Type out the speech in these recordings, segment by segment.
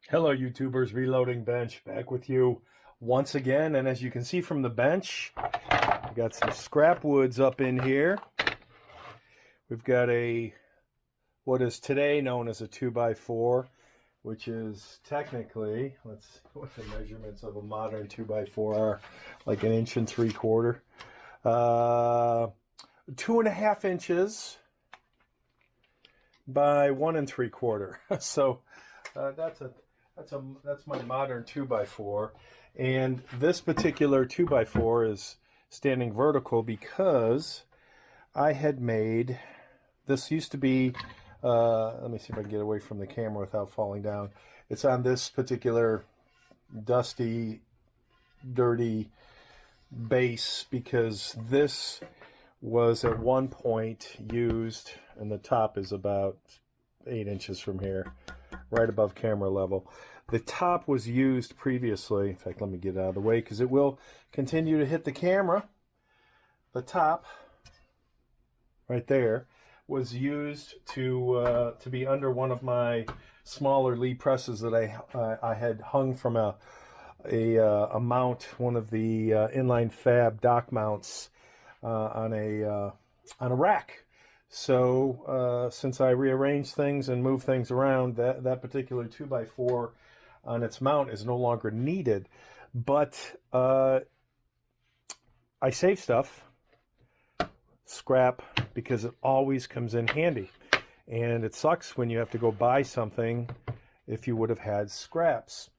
Hello YouTubers, Reloading Bench back with you once again, and as you can see from the bench, we got some scrap woods up in here. We've got what is today known as a 2x4, which is technically, let's see what the measurements of a modern 2x4 are, like 1.75 inches. 2.5 inches by 1.75. So that's my modern 2x4, and this particular 2x4 is standing vertical because I had made this. Used to be let me see if I can get away from the camera without falling down. It's on this particular dusty, dirty base because this was at one point used, and the top is about 8 inches from here, right above camera level. The top was used previously. In fact, let me get out of the way because it will continue to hit the camera. The top, right there, was used to be under one of my smaller Lee presses that I had hung from a mount, one of the inline fab dock mounts on a rack. So since I rearranged things and moved things around, that particular 2x4 on its mount is no longer needed. But I save stuff, scrap, because it always comes in handy. And it sucks when you have to go buy something if you would have had scraps.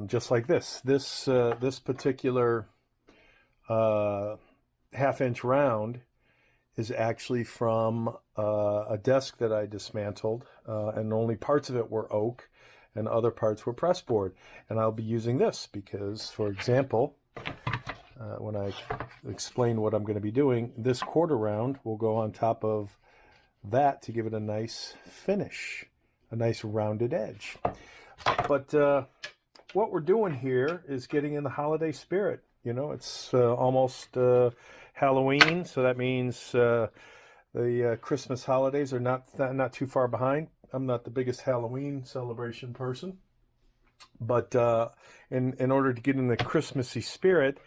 Just like this. This particular half-inch round is actually from a desk that I dismantled, and only parts of it were oak and other parts were pressboard. And I'll be using this because, for example, when I explain what I'm going to be doing, this quarter round will go on top of that to give it a nice finish, a nice rounded edge. But what we're doing here is getting in the holiday spirit. You know, it's almost Halloween, so that means the Christmas holidays are not too far behind. I'm not the biggest Halloween celebration person, but in order to get in the Christmassy spirit,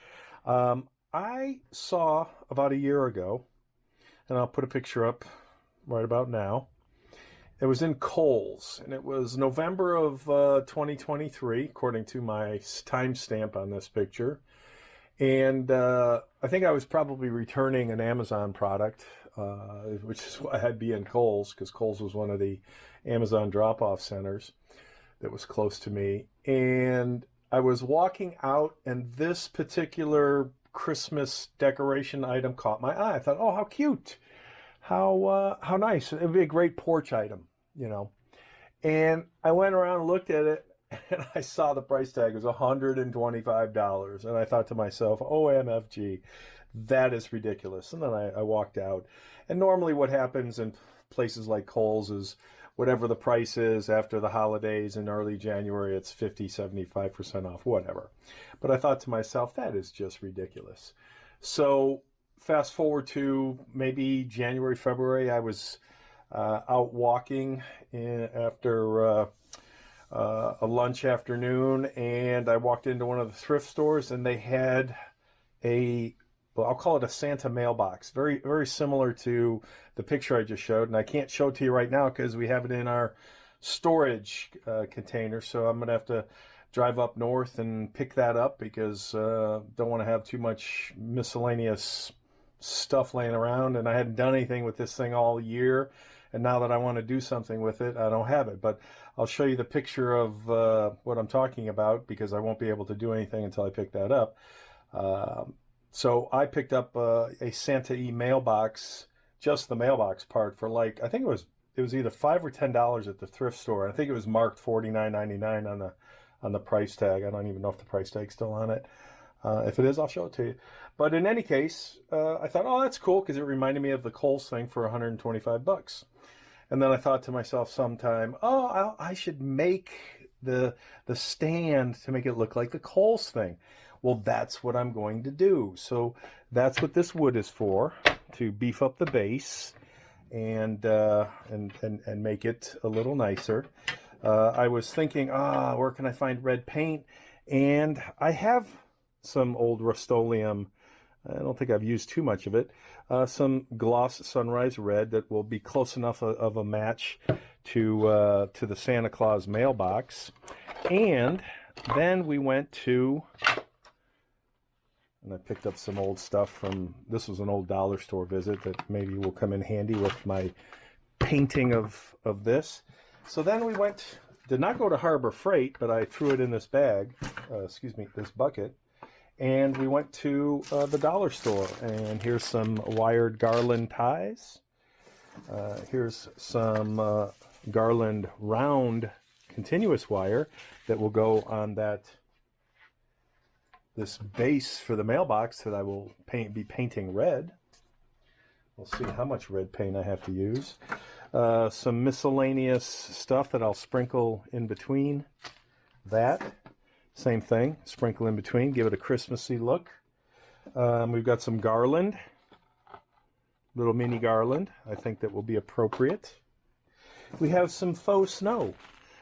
I saw about a year ago, and I'll put a picture up right about now. It was in Kohl's, and it was November of 2023, according to my timestamp on this picture. And I think I was probably returning an Amazon product, which is why I'd be in Kohl's, because Kohl's was one of the Amazon drop-off centers that was close to me. And I was walking out, and this particular Christmas decoration item caught my eye. I thought, oh, how cute. How nice. It would be a great porch item, you know. And I went around and looked at it, and I saw the price tag was $125. And I thought to myself, OMFG, that is ridiculous. And then I walked out. And normally what happens in places like Kohl's is whatever the price is after the holidays in early January, it's 50, 75% off, whatever. But I thought to myself, that is just ridiculous. So fast forward to maybe January, February, I was out walking after a lunch afternoon, and I walked into one of the thrift stores, and they had well, I'll call it a Santa Mailbox, very, very similar to the picture I just showed. And I can't show it to you right now because we have it in our storage container. So I'm going to have to drive up north and pick that up because don't want to have too much miscellaneous stuff laying around. And I hadn't done anything with this thing all year. And now that I want to do something with it, I don't have it. But I'll show you the picture of what I'm talking about because I won't be able to do anything until I pick that up. So I picked up a Santa mailbox, just the mailbox part, for like, I think it was either $5 or $10 at the thrift store. I think it was marked $49.99 on the price tag. I don't even know if the price tag's still on it. If it is, I'll show it to you. But in any case, I thought, oh, that's cool because it reminded me of the Kohl's thing for $125. And then I thought to myself sometime, oh, I should make the stand to make it look like the Kohl's thing. Well, that's what I'm going to do. So that's what this wood is for, to beef up the base and make it a little nicer. I was thinking, where can I find red paint? And I have some old Rust-Oleum. I don't think I've used too much of it. Some gloss sunrise red that will be close enough of a match to the Santa Claus mailbox. And then we went to, and I picked up some old stuff from, this was an old dollar store visit that maybe will come in handy with my painting of this. So then we did not go to Harbor Freight, but I threw it in this bag, this bucket. And we went to the dollar store, and here's some wired garland ties. Here's some garland round continuous wire that will go on this base for the mailbox that I will be painting red. We'll see how much red paint I have to use. Some miscellaneous stuff that I'll sprinkle in between that. Same thing, sprinkle in between, give it a Christmassy look. We've got some garland, little mini garland. I think that will be appropriate. We have some faux snow,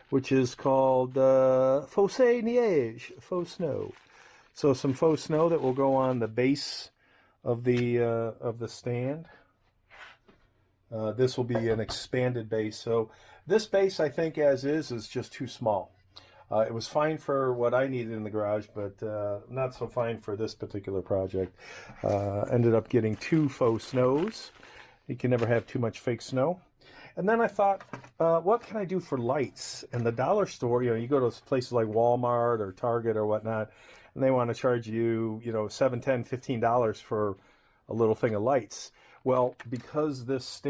which is called fausse neige, faux snow. So some faux snow that will go on the base of the stand. This will be an expanded base. So this base, I think, as is just too small. It was fine for what I needed in the garage, but not so fine for this particular project. Ended up getting 2 faux snows. You can never have too much fake snow. And then I thought, what can I do for lights? And the dollar store, you go to places like Walmart or Target or whatnot, and they want to charge you, $7, $10, $15 for a little thing of lights. Well, because this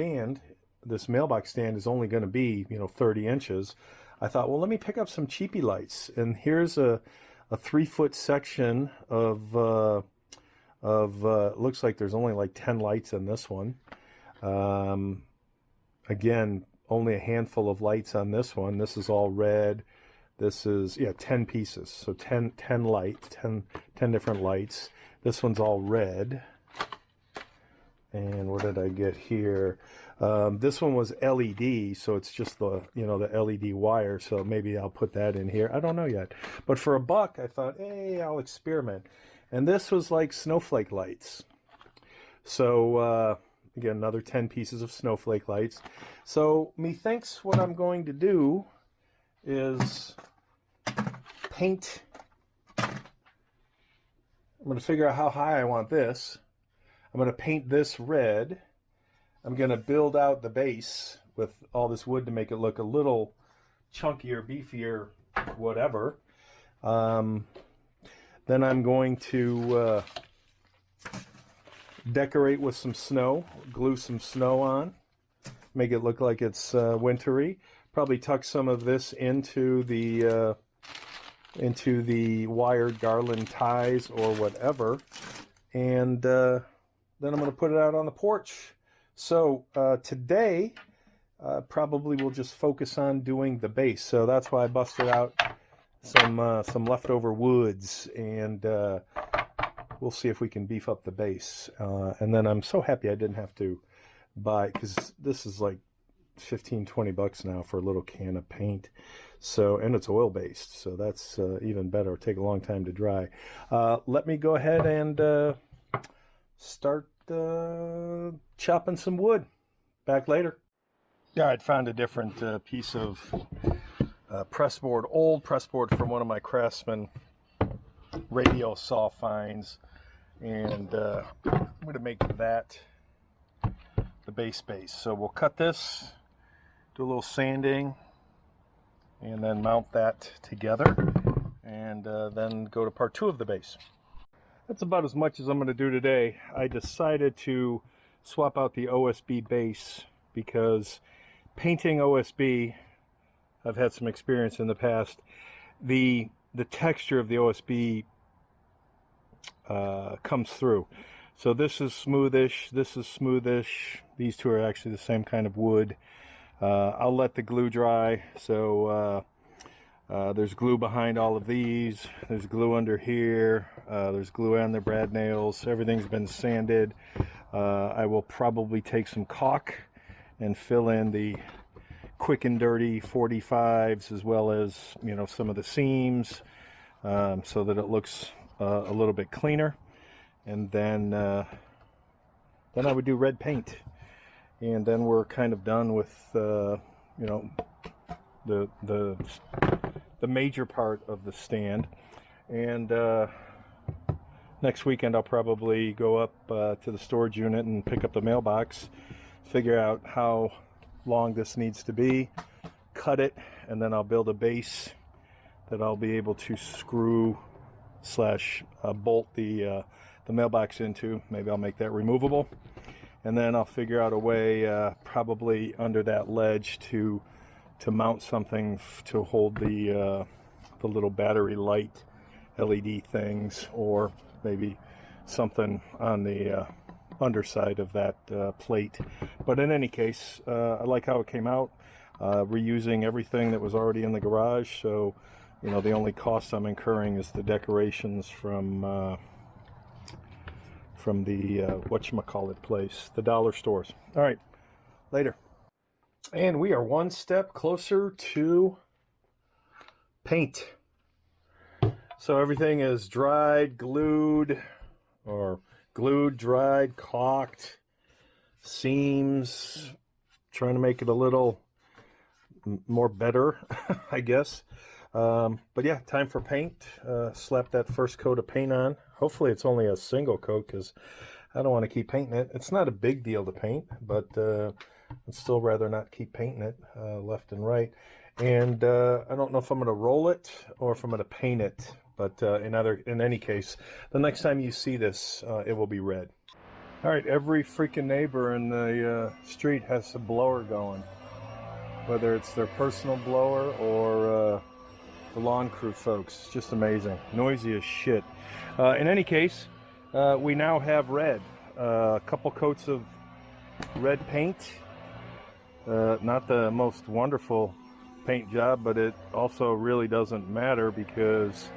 mailbox stand is only going to be, 30 inches, I thought, well, let me pick up some cheapy lights. And here's a 3-foot section of looks like there's only like 10 lights in this one. Again, only a handful of lights on this one. This is all red. This is, 10 pieces. So 10 lights, 10 different lights. This one's all red. And what did I get here? This one was LED, so it's just the LED wire. So maybe I'll put that in here. I don't know yet. But for $1, I thought, hey, I'll experiment. And this was like snowflake lights. So again, another 10 pieces of snowflake lights. So methinks what I'm going to do is paint. I'm going to figure out how high I want this. I'm going to paint this red. I'm going to build out the base with all this wood to make it look a little chunkier, beefier, whatever. Then I'm going to decorate with some snow, glue some snow on, make it look like it's wintry. Probably tuck some of this into the wired garland ties or whatever. And then I'm going to put it out on the porch. So today, probably we'll just focus on doing the base. So that's why I busted out some leftover woods, and we'll see if we can beef up the base. And then I'm so happy I didn't have to buy, because this is like $15-20 now for a little can of paint. So, and it's oil based, so that's even better. It'll take a long time to dry. Let me go ahead and start chopping some wood. Back later. Yeah, I'd found a different piece of old pressboard from one of my Craftsman radial saw finds, and I'm going to make that the base. So we'll cut this, do a little sanding, and then mount that together, and then go to part 2 of the base. That's about as much as I'm going to do today. I decided to swap out the OSB base because painting OSB, I've had some experience in the past. The texture of the OSB comes through. So this is smoothish, this is smoothish. These two are actually the same kind of wood. I'll let the glue dry. So there's glue behind all of these. There's glue under here. There's glue on the brad nails. Everything's been sanded. I will probably take some caulk and fill in the quick and dirty 45s, as well as, you know, some of the seams, so that it looks a little bit cleaner. And then I would do red paint, and then we're kind of done with you know, the major part of the stand. And next weekend I'll probably go up to the storage unit and pick up the mailbox, figure out how long this needs to be, cut it, and then I'll build a base that I'll be able to screw slash bolt the mailbox into. Maybe I'll make that removable, and then I'll figure out a way probably under that ledge to mount something to hold the little battery light LED things, or maybe something on the underside of that plate. But in any case, I like how it came out, reusing everything that was already in the garage. So, you know, the only cost I'm incurring is the decorations from the whatchamacallit place, the dollar stores. All right, later. And we are one step closer to paint. So everything is dried, glued, or glued, dried, caulked, seams, trying to make it a little more better, I guess. But yeah, time for paint. Slap that first coat of paint on. Hopefully it's only a single coat, because I don't want to keep painting it. It's not a big deal to paint, but I'd still rather not keep painting it left and right. And I don't know if I'm going to roll it or if I'm going to paint it. But in any case, the next time you see this, it will be red. All right, every freaking neighbor in the street has a blower going, whether it's their personal blower or the lawn crew folks. It's just amazing. Noisy as shit. In any case, we now have red. A couple coats of red paint. Not the most wonderful paint job, but it also really doesn't matter, because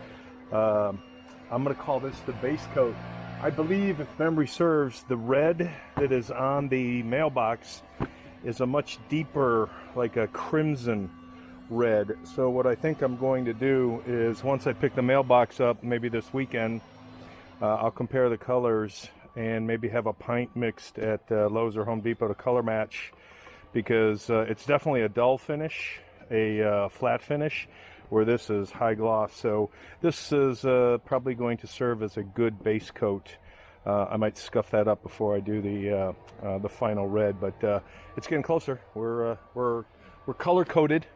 I'm going to call this the base coat. I believe, if memory serves, the red that is on the mailbox is a much deeper, like a crimson red. So what I think I'm going to do is, once I pick the mailbox up, maybe this weekend, I'll compare the colors and maybe have a pint mixed at Lowe's or Home Depot to color match, because it's definitely a dull finish, a flat finish, where this is high gloss. So this is probably going to serve as a good base coat. I might scuff that up before I do the final red, but it's getting closer. We're color coded,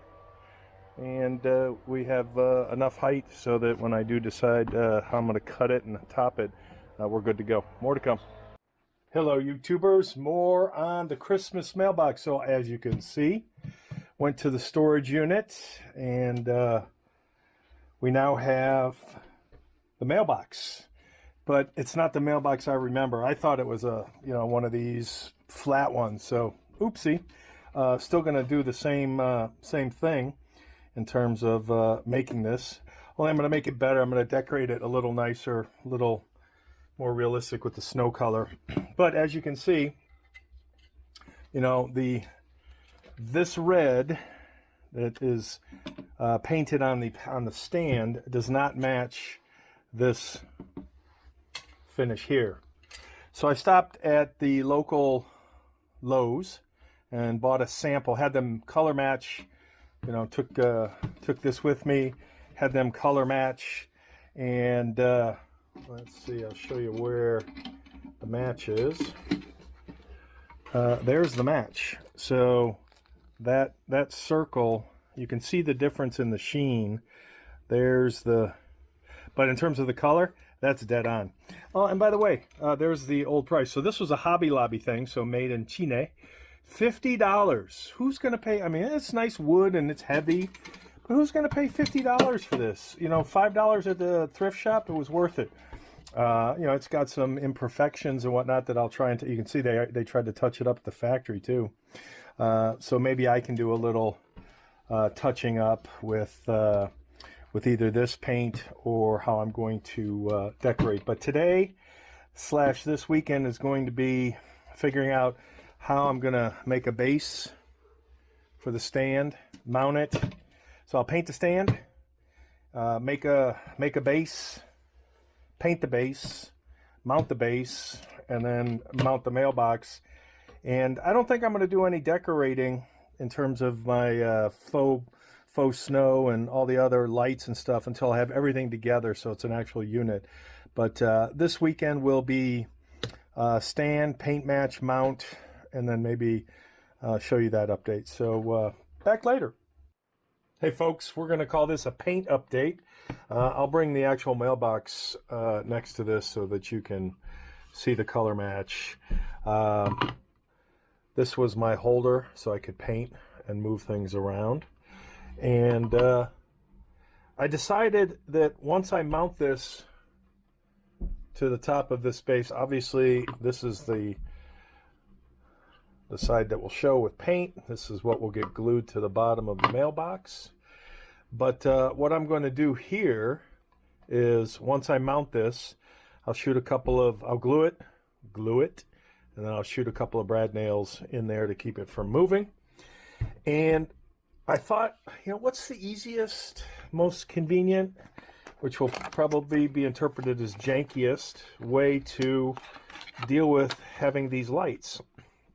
and we have enough height so that when I do decide how I'm going to cut it and top it, we're good to go. More to come. Hello, YouTubers. More on the Christmas mailbox. So as you can see, went to the storage unit, and we now have the mailbox. But it's not the mailbox I remember. I thought it was one of these flat ones. So oopsie. Still going to do the same thing in terms of making this. Well, I'm going to make it better. I'm going to decorate it a little nicer, a little more realistic with the snow color. But as you can see, this red that is painted on the stand does not match this finish here. So I stopped at the local Lowe's and bought a sample, had them color match, took this with me, had them color match, and let's see, I'll show you where the match is. There's the match. So that circle, you can see the difference in the sheen. But in terms of the color, that's dead on. Oh, and by the way, there's the old price. So this was a Hobby Lobby thing, so made in Chile. $50. Who's going to pay? I mean, it's nice wood and it's heavy, but who's going to pay $50 for this? $5 at the thrift shop, it was worth it. It's got some imperfections and whatnot that I'll try and you can see they tried to touch it up at the factory too. So maybe I can do a little touching up with either this paint or how I'm going to decorate. But today / this weekend is going to be figuring out how I'm going to make a base for the stand, mount it. So I'll paint the stand, make a base, paint the base, mount the base, and then mount the mailbox. And I don't think I'm going to do any decorating in terms of my faux snow and all the other lights and stuff until I have everything together so it's an actual unit. But this weekend will be stand, paint match, mount, and then maybe show you that update. So back later. Hey folks, we're going to call this a paint update. I'll bring the actual mailbox next to this so that you can see the color match. This was my holder so I could paint and move things around. And I decided that once I mount this to the top of this base, obviously this is the side that will show with paint. This is what will get glued to the bottom of the mailbox. But what I'm going to do here is once I mount this, I'll shoot a couple of, I'll glue it, and then I'll shoot a couple of brad nails in there to keep it from moving. And I thought, you know, what's the easiest, most convenient, which will probably be interpreted as jankiest way to deal with having these lights.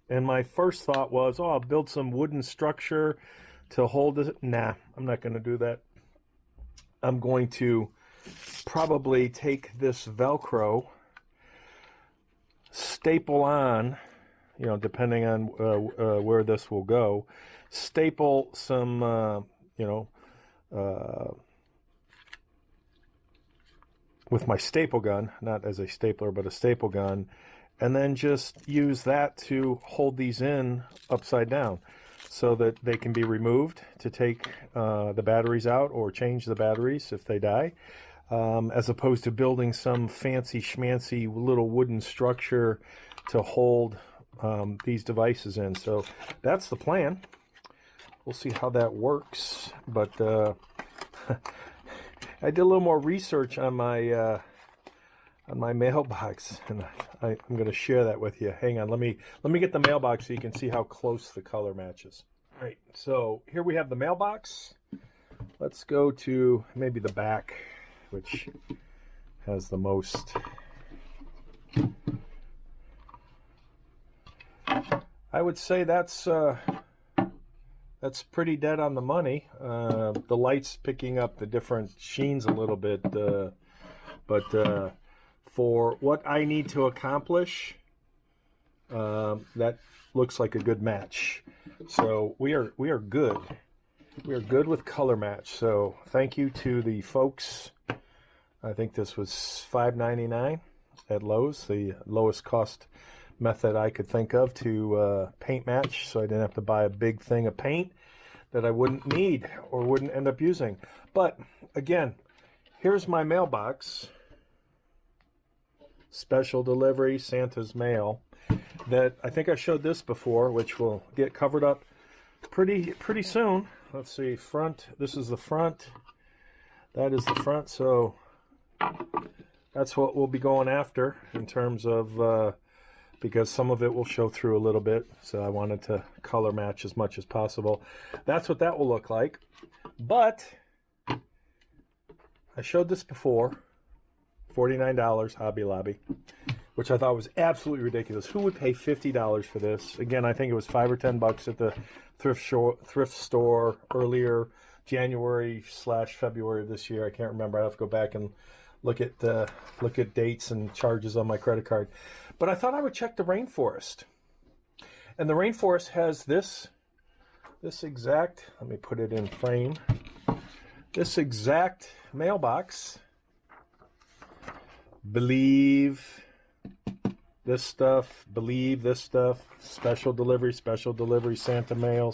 And my first thought was, oh, I'll build some wooden structure to hold it. Nah, I'm not going to do that. I'm going to probably take this Velcro, staple on, you know, depending on where this will go, staple some, with my staple gun, not as a stapler, but a staple gun, and then just use that to hold these in upside down so that they can be removed to take the batteries out or change the batteries if they die, as opposed to building some fancy schmancy little wooden structure to hold these devices in. So that's the plan. We'll see how that works, but I did a little more research on my mailbox, and I'm going to share that with you. Hang on, let me get the mailbox so you can see how close the color matches. All right, so here we have the mailbox. Let's go to maybe the back, which has the most. I would say that's pretty dead on the money. The light's picking up the different sheens a little bit, but for what I need to accomplish, that looks like a good match. So we are good. We are good with color match. So thank you to the folks. I think this was $5.99 at Lowe's, the lowest cost method I could think of to paint match, so I didn't have to buy a big thing of paint that I wouldn't need or wouldn't end up using. But again, here's my mailbox. Special delivery, Santa's mail. That I think I showed this before, which will get covered up pretty soon. Let's see, front. This is the front. That is the front. So that's what we'll be going after in terms of because some of it will show through a little bit. So I wanted to color match as much as possible. That's what that will look like. But I showed this before. $49 Hobby Lobby, which I thought was absolutely ridiculous. Who would pay $50 for this? Again, I think it was $5 or $10 at the thrift store earlier January/February of this year. I can't remember. I have to go back and look at dates and charges on my credit card. But I thought I would check the rainforest, and the rainforest has this exact. Let me put it in frame. This exact mailbox. Believe this stuff, believe this stuff, special delivery, Santa Mail,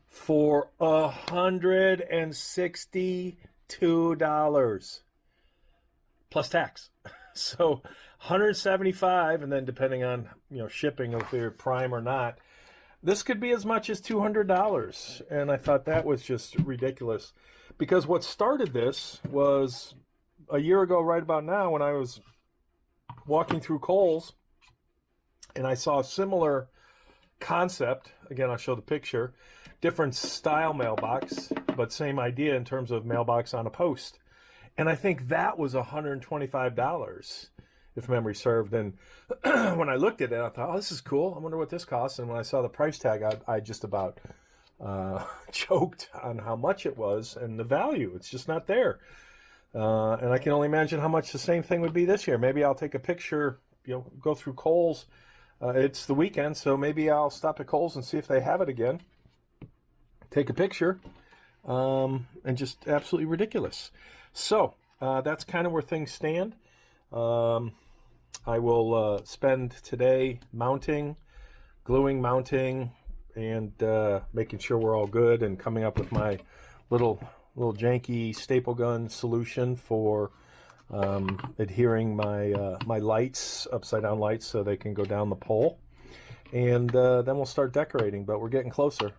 for $162 plus tax. So $175, and then depending on, you know, shipping, if they're prime or not, this could be as much as $200. And I thought that was just ridiculous, because what started this was a year ago, right about now, when I was walking through Kohl's and I saw a similar concept. Again, I'll show the picture. Different style mailbox, but same idea in terms of mailbox on a post. And I think that was $125, if memory served. And when I looked at it, I thought, oh, this is cool. I wonder what this costs. And when I saw the price tag, I just about choked on how much it was and the value. It's just not there. And I can only imagine how much the same thing would be this year. Maybe I'll take a picture, go through Kohl's. It's the weekend, so maybe I'll stop at Kohl's and see if they have it again. Take a picture, and just absolutely ridiculous. So that's kind of where things stand. I will spend today gluing, mounting, and making sure we're all good, and coming up with my little janky staple gun solution for adhering my lights, upside down lights, so they can go down the pole. And then we'll start decorating, but we're getting closer.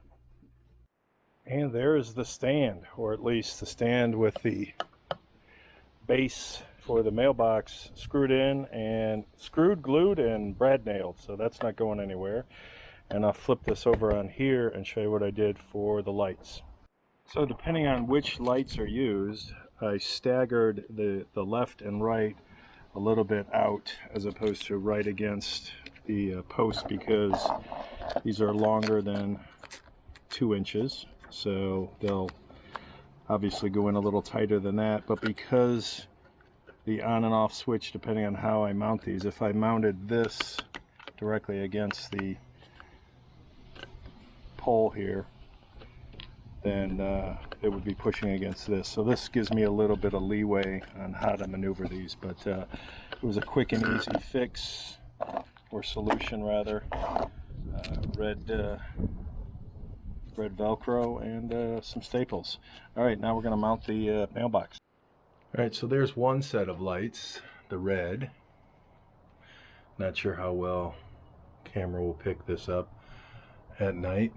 And there's the stand, or at least the stand with the base for the mailbox screwed in, and glued, and brad nailed, so that's not going anywhere. And I'll flip this over on here and show you what I did for the lights. So depending on which lights are used, I staggered the left and right a little bit out, as opposed to right against the post, because these are longer than 2 inches. So they'll obviously go in a little tighter than that. But because the on and off switch, depending on how I mount these, if I mounted this directly against the pole here, then it would be pushing against this. So this gives me a little bit of leeway on how to maneuver these. But it was a quick and easy fix, or solution rather. Red Velcro and some staples. All right, now we're going to mount the mailbox. All right, so there's one set of lights, the red. Not sure how well camera will pick this up at night.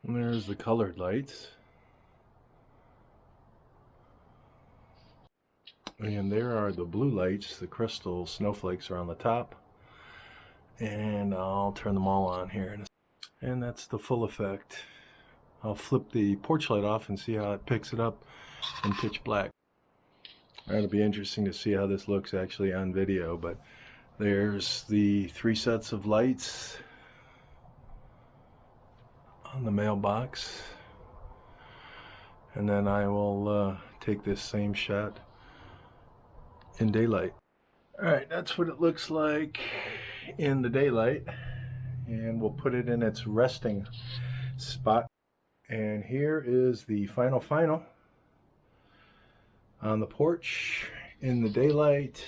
And there's the colored lights. And there are the blue lights. The crystal snowflakes are on the top. And I'll turn them all on here in a second. And that's the full effect. I'll flip the porch light off and see how it picks it up in pitch black. It'll be interesting to see how this looks actually on video, but there's the 3 sets of lights on the mailbox. And then I will take this same shot in daylight. Alright, that's what it looks like in the daylight. And we'll put it in its resting spot. And here is the final on the porch in the daylight.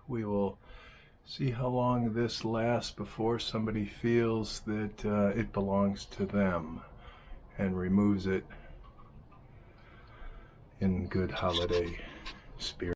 We will see how long this lasts before somebody feels that it belongs to them and removes it in good holiday spirit.